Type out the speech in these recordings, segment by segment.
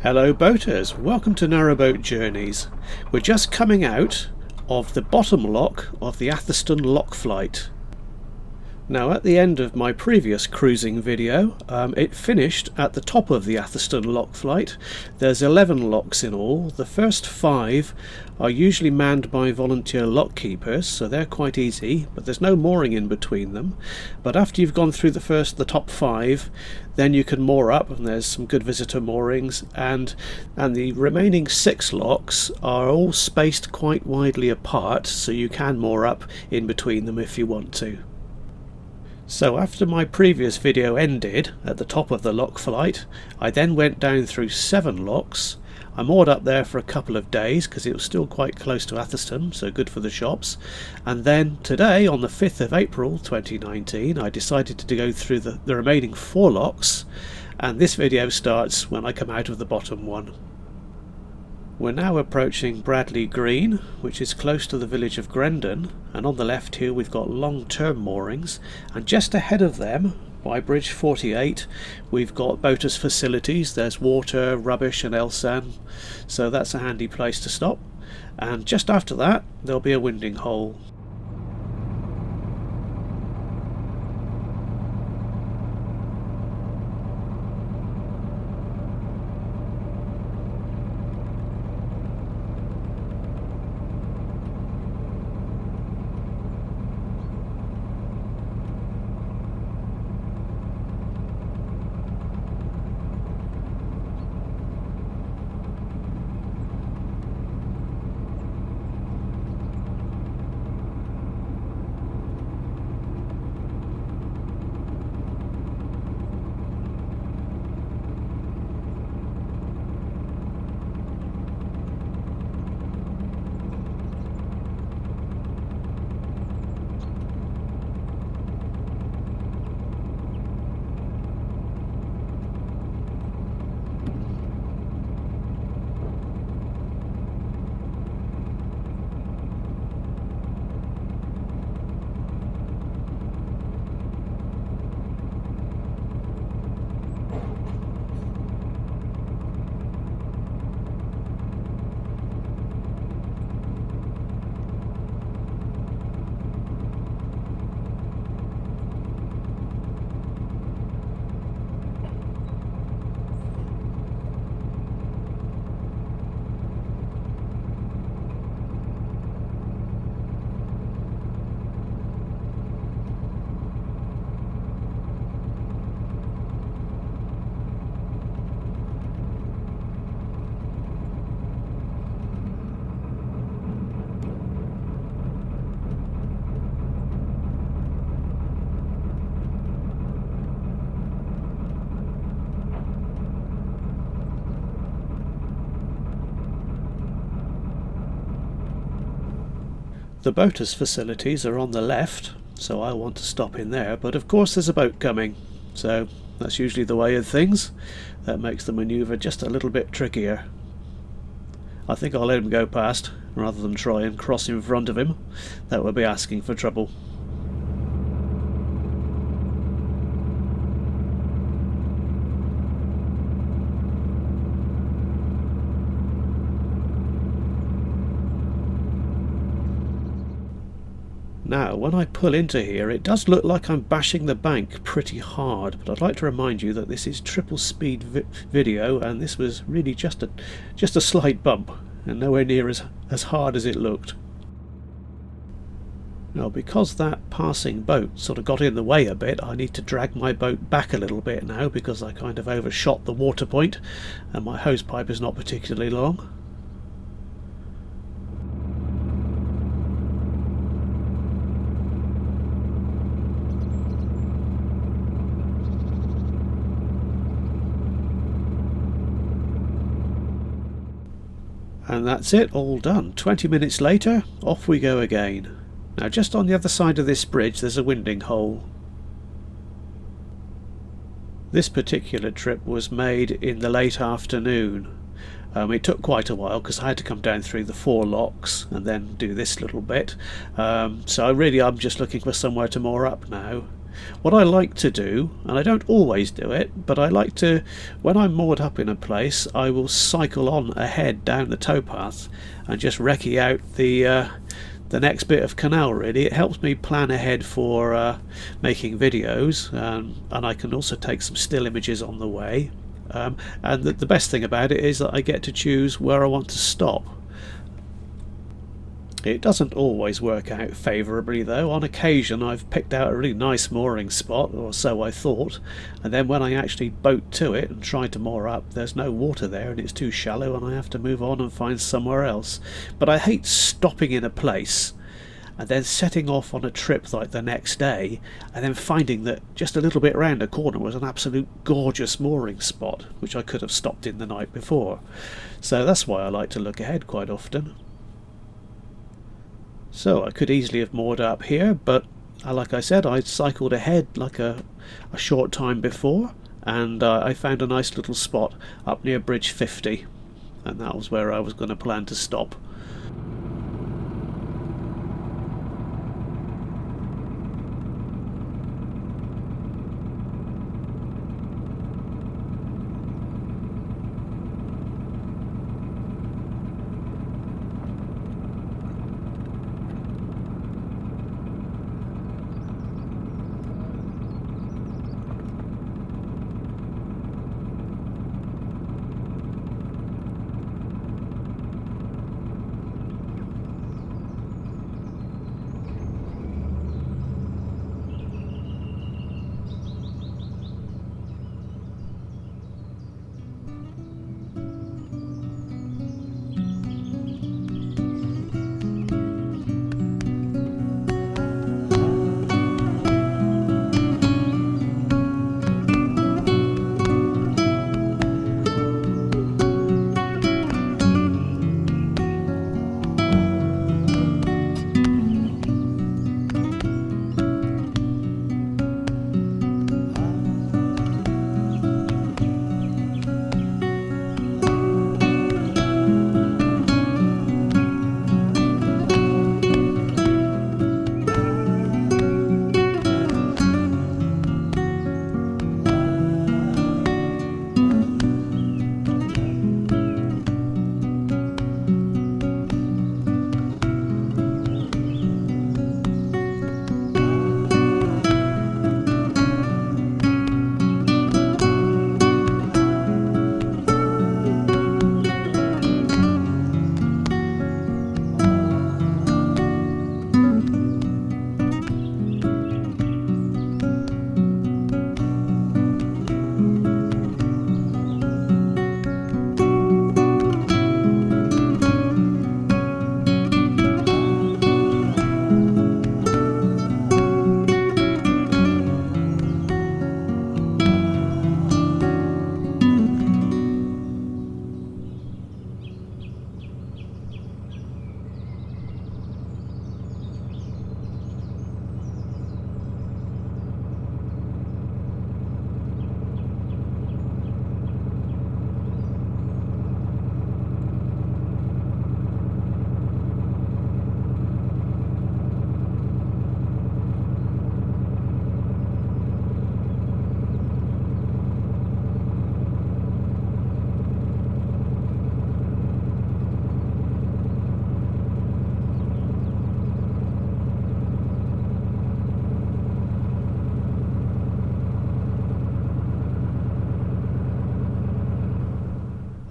Hello boaters, welcome to Narrowboat Journeys. We're just coming out of the bottom lock of the Atherstone lock flight. Now at the end of my previous cruising video, it finished at the top of the Atherstone lock flight. There's 11 locks in all. The first 5 are usually manned by volunteer lock keepers, so they're quite easy, but there's no mooring in between them. But after you've gone through the top 5, then you can moor up, and there's some good visitor moorings, and the remaining 6 locks are all spaced quite widely apart, so you can moor up in between them if you want to. So after my previous video ended at the top of the lock flight, I then went down through 7 locks. I moored up there for a couple of days because it was still quite close to Atherstone, so good for the shops. And then today, on the 5th of April 2019, I decided to go through the remaining 4 locks, and this video starts when I come out of the bottom one. We're now approaching Bradley Green, which is close to the village of Grendon, and on the left here we've got long-term moorings, and just ahead of them, by Bridge 48, we've got boaters' facilities. There's water, rubbish and Elsan, so that's a handy place to stop. And just after that there'll be a winding hole. The boaters' facilities are on the left, so I want to stop in there, but of course there's a boat coming, so that's usually the way of things. That makes the manoeuvre just a little bit trickier. I think I'll let him go past rather than try and cross in front of him. That would be asking for trouble. Now, when I pull into here, it does look like I'm bashing the bank pretty hard, but I'd like to remind you that this is triple speed video, and this was really just a slight bump, and nowhere near as hard as it looked. Now, because that passing boat sort of got in the way a bit, I need to drag my boat back a little bit now, because I kind of overshot the water point, and my hose pipe is not particularly long. And that's it, all done. 20 minutes later, off we go again. Now just on the other side of this bridge there's a winding hole. This particular trip was made in the late afternoon. It took quite a while because I had to come down through the 4 locks and then do this little bit. So I'm just looking for somewhere to moor up now. What I like to do, and I don't always do it, but I like to, when I'm moored up in a place, I will cycle on ahead down the towpath and just recce out the next bit of canal. Really, it helps me plan ahead for making videos, and I can also take some still images on the way. And the best thing about it is that I get to choose where I want to stop. It doesn't always work out favourably though. On occasion I've picked out a really nice mooring spot, or so I thought, and then when I actually boat to it and try to moor up, there's no water there and it's too shallow and I have to move on and find somewhere else. But I hate stopping in a place and then setting off on a trip like the next day and then finding that just a little bit round a corner was an absolute gorgeous mooring spot which I could have stopped in the night before. So that's why I like to look ahead quite often. So I could easily have moored up here, but like I said, I cycled ahead like a short time before, and I found a nice little spot up near Bridge 50, and that was where I was going to plan to stop.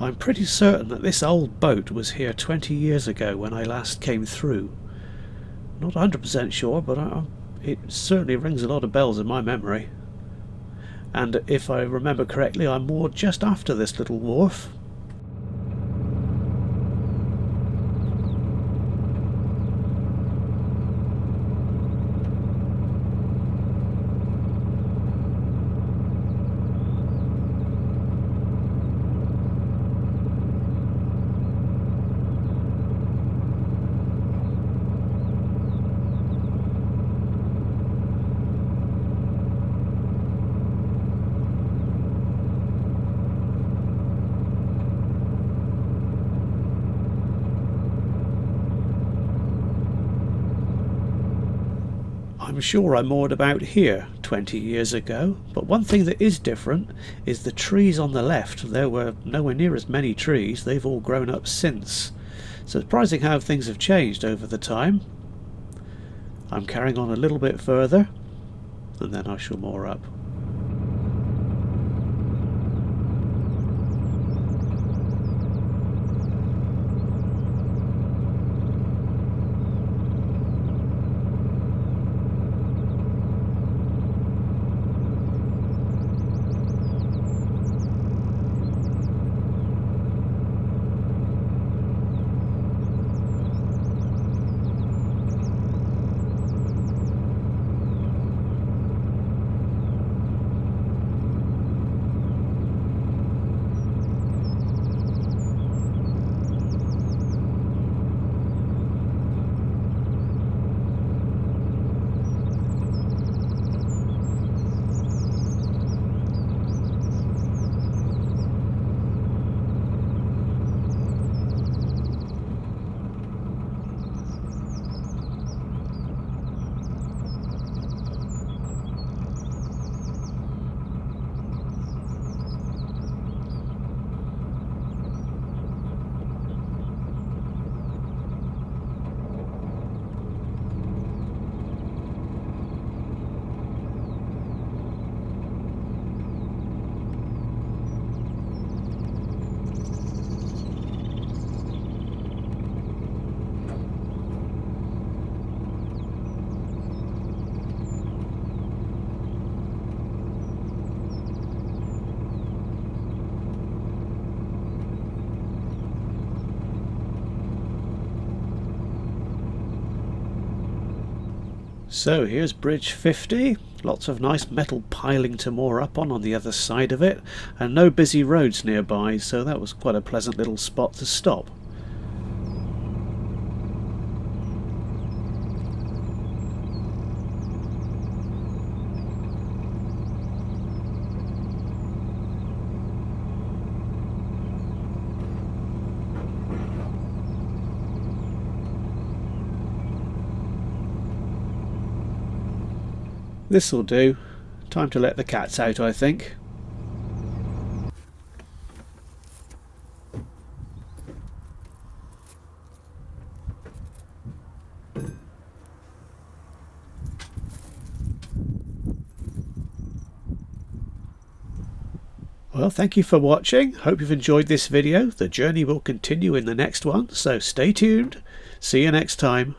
I'm pretty certain that this old boat was here 20 years ago when I last came through. Not 100% sure, but it certainly rings a lot of bells in my memory. And if I remember correctly, I'm moored just after this little wharf. I'm sure I moored about here 20 years ago, but one thing that is different is the trees on the left. There were nowhere near as many trees, they've all grown up since. Surprising how things have changed over the time. I'm carrying on a little bit further and then I shall moor up. So here's bridge 50, lots of nice metal piling to moor up on the other side of it, and no busy roads nearby, so that was quite a pleasant little spot to stop. This'll do. Time to let the cats out, I think. Well, thank you for watching. Hope you've enjoyed this video. The journey will continue in the next one, so stay tuned. See you next time.